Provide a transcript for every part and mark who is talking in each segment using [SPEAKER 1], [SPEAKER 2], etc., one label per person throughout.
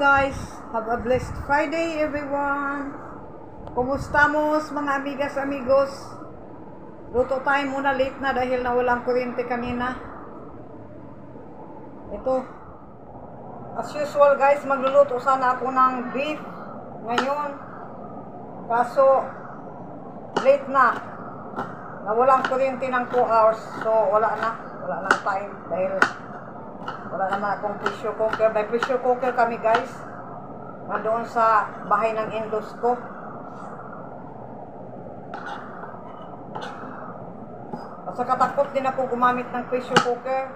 [SPEAKER 1] guys, have a blessed Friday everyone. Kumusta mo mga amigas amigos? Luto tayo muna, late na dahil nawalang kuryente kanina. Ito, as usual guys, magluluto sana ako ng beef ngayon. Kaso late na, nawalang kuryente ng 2 hours. So wala na time dahil wala naman akong pressure cooker. May pressure cooker kami guys, nandoon sa bahay ng in-laws ko. At saka takot din ako gumamit ng pressure cooker.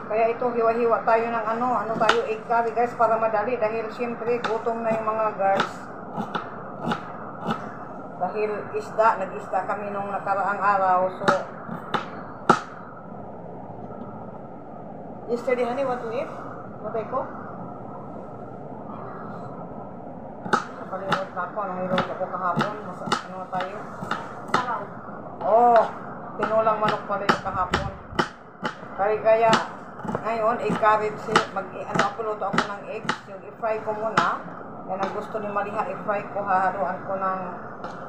[SPEAKER 1] Kaya ito, hiwa-hiwa tayo ng ano tayo, egg curry guys, para madali. Dahil siyempre gutom na yung mga girls. Dahil nag-isda kami nung nakaraang araw. So yesterday, honey, what to eat? What I cook? Nakalimot na ako. Anong niluto ko kahapon? Ano na tayo? Salaw. Oh, tinulang manok pala yung kahapon. Kaya ngayon, i-carrot ako luto ako ng eggs. Yung i-fry ko muna. Yan ang gusto ni Mariha, i-fry ko. Hahaluan ko ng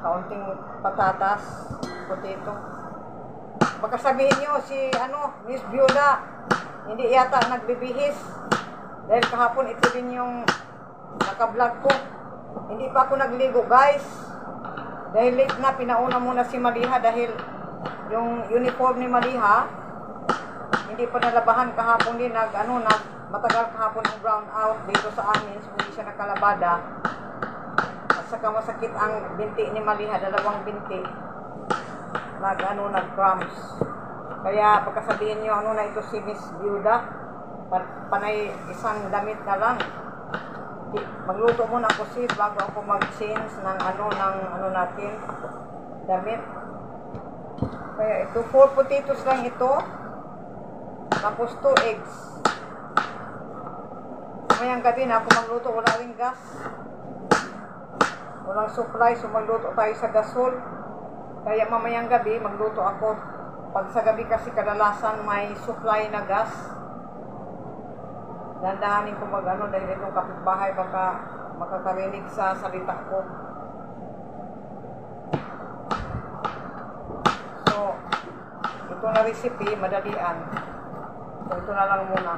[SPEAKER 1] kaunting patatas, potato. Baka sabihin nyo, si Miss Biola, hindi yata nagbibihis. Dahil kahapon ito din yung naka-vlog ko. Hindi pa ako nagligo guys. Dahil late na, pinauna muna si Maliha dahil yung uniform ni Maliha hindi pa nalabahan kahapon din. Matagal kahapon yung brown out dito sa amin. So hindi siya nakalabada. At saka masakit ang binti ni Maliha, 2 binti. Nag-cramps. Kaya pagkasabihin nyo, na ito si Miss Biuda, panay isang damit na lang. Magluto muna ako sis bago ako mag-change ng natin, damit. Kaya ito, 4 potatoes lang ito. Tapos 2 eggs. Mayang gabi na ako magluto, wala ring gas. Walang supply, so magluto tayo sa gasol. Kaya mamayang gabi, magluto ako. Pag sa gabi kasi kadalasan may supply na gas. Dandahanin ko dahil itong kapitbahay baka makakarinig sa salita ko. So, ito na recipe, madalian. So, ito na lang muna.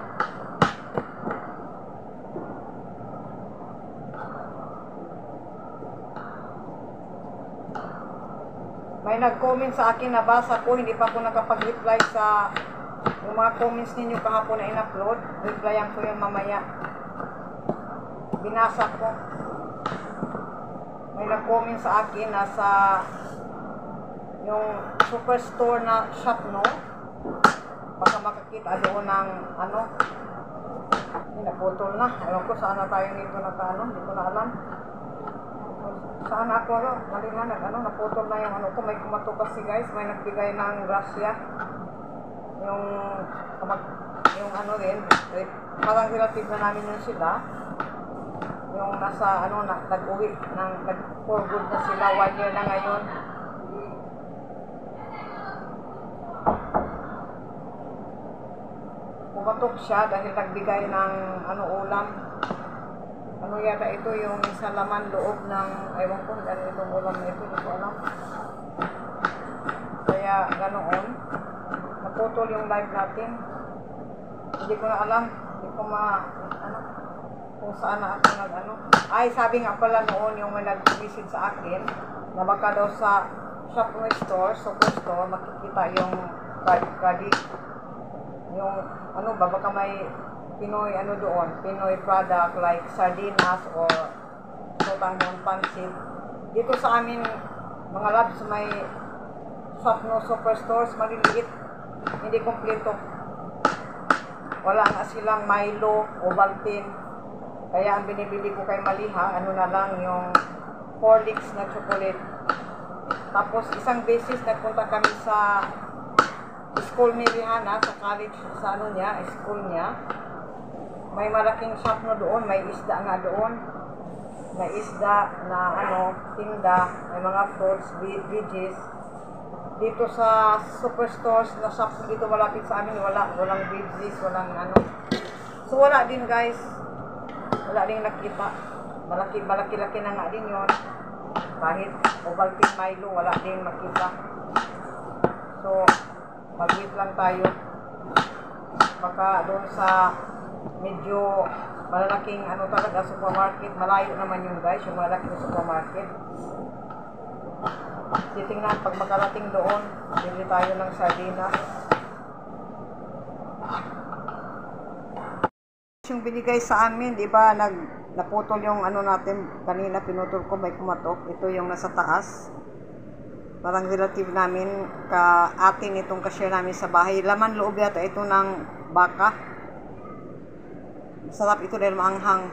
[SPEAKER 1] May nag-comment sa akin, nabasa ko, hindi pa ako nakapag-reply sa yung mga comments ninyo kahapon na in-upload. Replyan ko yun mamaya. Binasa ko. May nag-comment sa akin na sa yung superstore na shop, no? Baka makakita doon ng naputol na. Ewan ko saan na tayo nito hindi ko na alam. Saan ako, malingan, naputol na yung ko, may kumato kasi guys, may nagbigay ng grasya. Yung rin, parang relative na namin yun sila. Yung nasa, nag-uwi, nag-for good na sila, 1 year na ngayon. Kumatok siya dahil nagbigay ng ulam. Yata ito yung sa laman loob ng, ewan ko, itong ulam na ito, hindi ko alam. Kaya, ganoon. Naputol yung live natin. Hindi ko na alam. Hindi ko kung saan na ako Ay, sabi nga pala noon yung may nag-visit sa akin, na baka daw sa shopping store, superstore, makikita yung card. Yung, baka may Pinoy doon, Pinoy product like sardinas or sotanghon, pansit. Dito sa amin, mga labs, may superstores, maliliit, hindi kompleto. Wala nga silang Milo o Valtin. Kaya ang binibili ko kay Maliha, na lang yung Horlicks na chocolate. Tapos isang beses nagpunta kami sa school ni Rihanna, sa college, sa school niya. May malaking shop doon, may isda nga doon. May isda na tinda, may mga fruits, veggies. Dito sa superstores na shop dito malapit sa amin, walang veggies, walang So wala din guys. Wala din nakita. Malaki-laki na nga din yon. Kahit Ovaltine Milo, wala din makita. So, mag-wait lang tayo. Baka doon sa medyo malalaking ano talaga supermarket, malayo naman yun guys, yung malalaking supermarket. Titingnan pag makarating doon, bili tayo ng sardinas. Yung binigay sa amin, di ba, naputol yung ano natin, kanina pinutol ko, may kumatok. Ito yung nasa taas. Parang relative namin, ka-atin itong cashier namin sa bahay. Laman loob yata ito ng baka. Masarap ito dahil maanghang.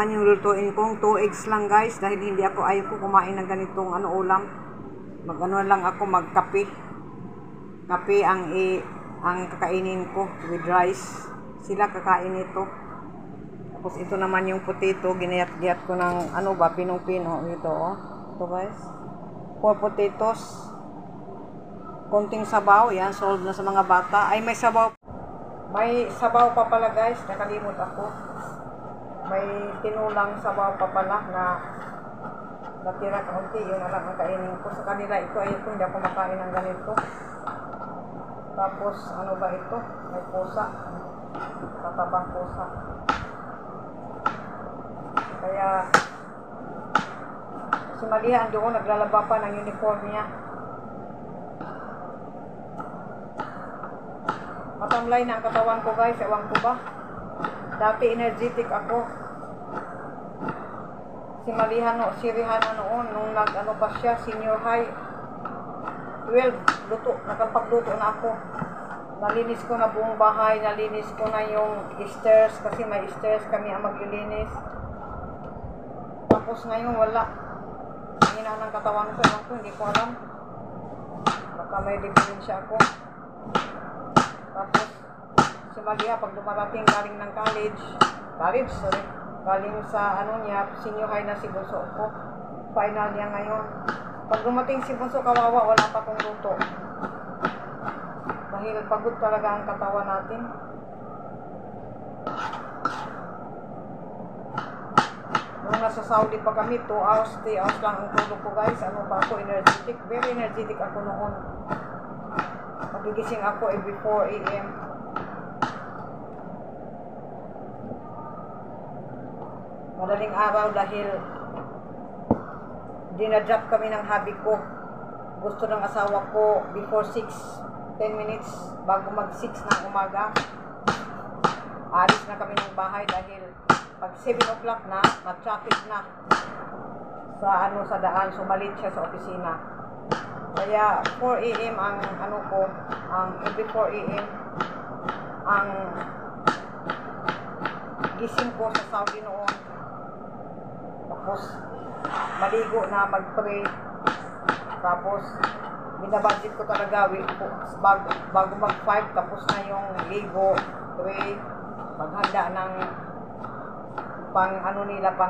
[SPEAKER 1] Yung lutuin kong 2 eggs lang guys, dahil hindi ako ayaw ko kumain ng ganitong ano ulam. Mag-ano lang ako, magkape. Kape ang kakainin ko with rice. Sila kakain ito. Tapos ito naman yung potato, ginayat-giyat ko ng ano ba, pinong-pino. Ito oh. Ito guys. 4 potatoes. Konting sabaw. Yan, solve na sa mga bata. Ay, may sabaw. May sabaw pa pala guys. Nakalimot ako. May tinulang sabaw pa pala na natira kaunti. Yung alam ang kainin ko. Sa kanila ito, ayun ko, hindi ako makain ng ganito. Tapos, ano ba ito? May pusa. Tatabang pusa. Kaya si Maliha doon naglalaba pa ng uniform niya. Matamlay na ang katawan ko guys, ewan ko ba. Dati energetic ako. Si Rihana noon nung nag-ano pa siya, senior high 12, nakapagluto na ako. Nalinis ko na buong bahay, nalinis ko na yung stairs kasi may stairs kami ang maglilinis. Tapos ngayon wala. Hina ng katawan ko, hindi ko alam. Baka may diferensya ako. Tapos si Malia pag dumarating galing ng galing sa ano niya, senior high na si Bunso ko. Final niya ngayon. Pag dumating si Bunso kawawa, wala pa kong luto. Dahil pagod talaga ang katawan natin. Nung nasa Saudi pa kami, 2 hours, 3 hours lang ang tulog ko guys. Ano pa ako, energetic. Very energetic ako noon. Magigising ako every 4 AM. Madaling araw dahil dinadrop kami ng hubby ko. Gusto ng asawa ko before 6. 10 minutes bago mag 6 ng umaga. Alis na kami ng bahay dahil pag 7 o'clock na, na-traffic na sa daan, sumalit siya sa opisina. Kaya 4 AM ang ano ko, every 4 AM ang gising ko sa Saudi noon. Tapos maligo na, mag-pray. Tapos binabudget ko talaga bago mag-5, tapos na yung ligo, pray, maghanda ng pang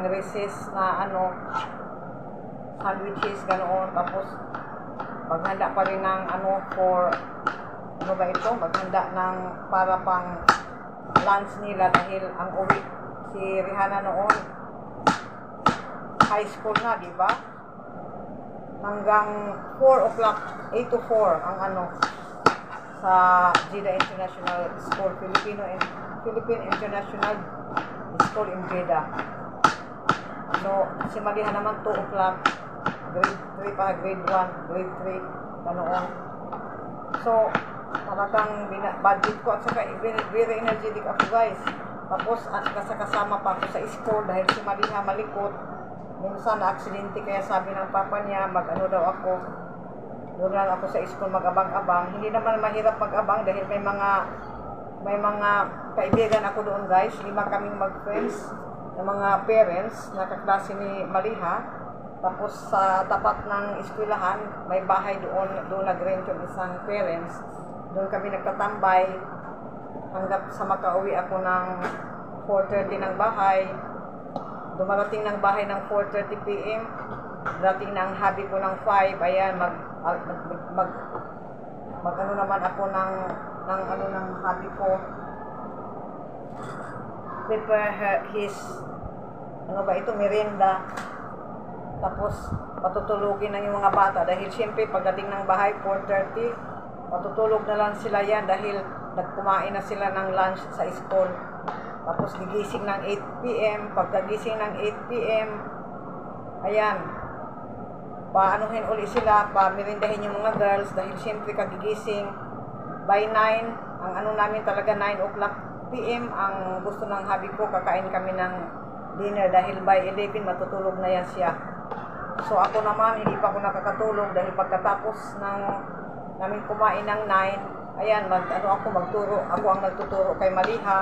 [SPEAKER 1] recess na sandwiches, ganoon. Tapos maghanda pa rin ng maghanda ng para pang lunch nila dahil ang uwi si Rihanna noon high school na, di ba? Hanggang 4 o'clock, 8 to 4 ang sa Jeddah International School, Philippine International School in Jeddah. So, si Maliha naman 2 o'clock, grade 3 pa, grade 1, grade 3, ganoon. So, talagang budget ko at saka very energetic ako guys. Tapos, at saka kasama pa ako sa school dahil si Maliha malikot. Minsan na-aksidente kaya sabi ng papa niya, mag-ano daw ako. Doon lang ako sa school mag-abang-abang. Hindi naman mahirap mag-abang dahil may mga kaibigan ako doon guys. 5 kaming mag-friends ng mga parents na kaklase ni Maliha. Tapos sa tapat ng eskwelahan, may bahay doon nag-rent yung isang parents. Doon kami nagtatambay hanggang sa makauwi ako ng 4:30 ng bahay. Dumarating ng bahay ng 4:30 PM. Dating ng hubby ko ng 5. Ayan, mag naman ako ng hubby ko. prepare his, ano ba ito, merienda. Tapos, patutulugin na yung mga bata. Dahil siyempre, pagdating ng bahay, 4:30, patutulog na lang sila yan dahil nagkumain na sila ng lunch sa school. Tapos, gigising ng 8 p.m. Pagkagising ng 8 p.m., ayan, paanuhin uli sila, pamirindahin yung mga girls dahil siyempre kagigising by 9, ang ano namin talaga 9 o'clock p.m. ang gusto ng hubby ko, kakain kami ng dinner dahil by 11 matutulog na yan siya. So ako naman hindi pa ako nakakatulog dahil pagkatapos ng namin kumain ng 9, ayan, magturo, ako ang nagtuturo kay Maliha.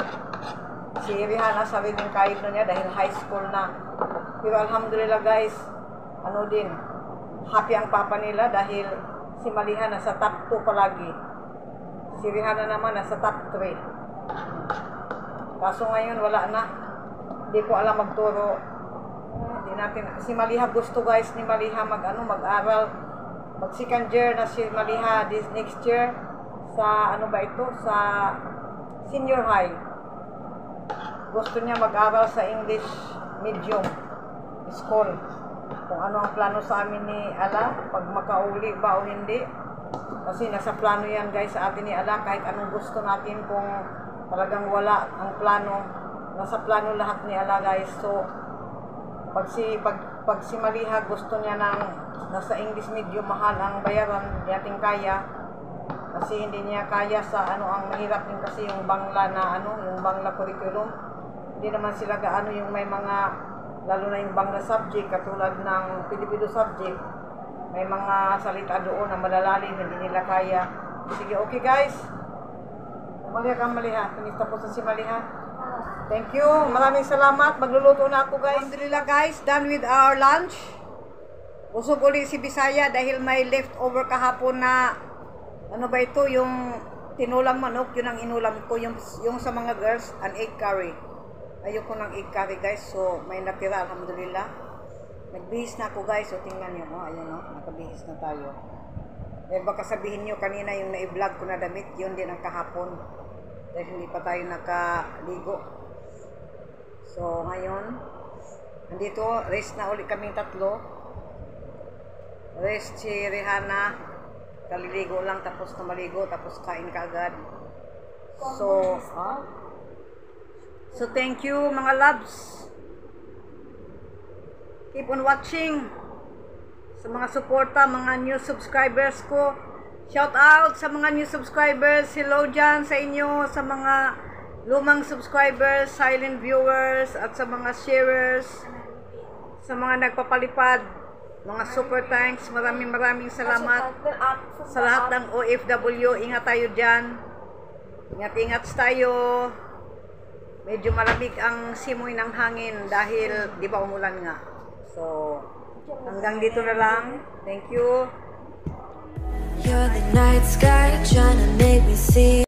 [SPEAKER 1] Si Rihanna sariling kahit na niya dahil high school na. Pero alhamdulillah guys, ano din, happy ang papa nila dahil si Maliha nasa top 2 palagi. Si Rihanna naman nasa top 3. Kaso ngayon wala na. Hindi ko alam magturo. Hindi natin. Si Maliha gusto guys ni Maliha mag-aral. Mag second year na si Maliha this next year sa ano ba ito? Sa senior high. Gusto niya mag-aral sa English medium school. Kung ano ang plano sa amin ni Ala, pag makauli ba o hindi. Kasi nasa plano yan guys sa atin ni Ala, kahit anong gusto natin, kung talagang wala ang plano, nasa plano lahat ni Ala guys. So, pag si Maliha gusto niya ng nasa English medium, mahal ang bayaran, hindi natin kaya. Kasi hindi niya kaya sa ano, ang mahirap din kasi yung Bangla na ano, yung Bangla curriculum. Hindi naman sila gaano yung may mga, lalo na yung Bangla subject, katulad ng Pilipino subject, may mga salita doon na malalalim, hindi nila kaya. Sige, okay guys. Maliha ka, Maliha. Pinista po sa si Maliha. Thank you. Maraming salamat. Magluluto na ako guys. Alhamdulillah guys, done with our lunch. Busog ulit si Bisaya dahil may leftover kahapon na, ano ba ito, yung tinulang manok, yun ang inulam ko, yung sa mga girls, an egg curry. Ayoko ng egg curry guys, so may natira, alhamdulillah. Nagbihis na ako guys, so tingnan nyo, oh, ayun oh, nakabihis na tayo. Dahil baka sabihin nyo kanina yung na-vlog ko na damit, yun din ang kahapon. Dahil hindi pa tayo nakaligo. So ngayon, nandito, rest na ulit kaming tatlo. Rest si Rihanna, kaliligo lang, tapos na maligo, tapos kain ka agad. So, so thank you mga loves. Keep on watching. Sa mga suporta, mga new subscribers ko. Shout out sa mga new subscribers. Hello dyan sa inyo, sa mga lumang subscribers, silent viewers, at sa mga sharers, sa mga nagpapalipad, mga super thanks. Maraming salamat sa lahat ng OFW. Ingat tayo dyan. Ingat tayo. Medyo malamig ang simoy ng hangin dahil di ba umulan nga. So, hanggang dito na lang. Thank you. You're the night sky trying to make me see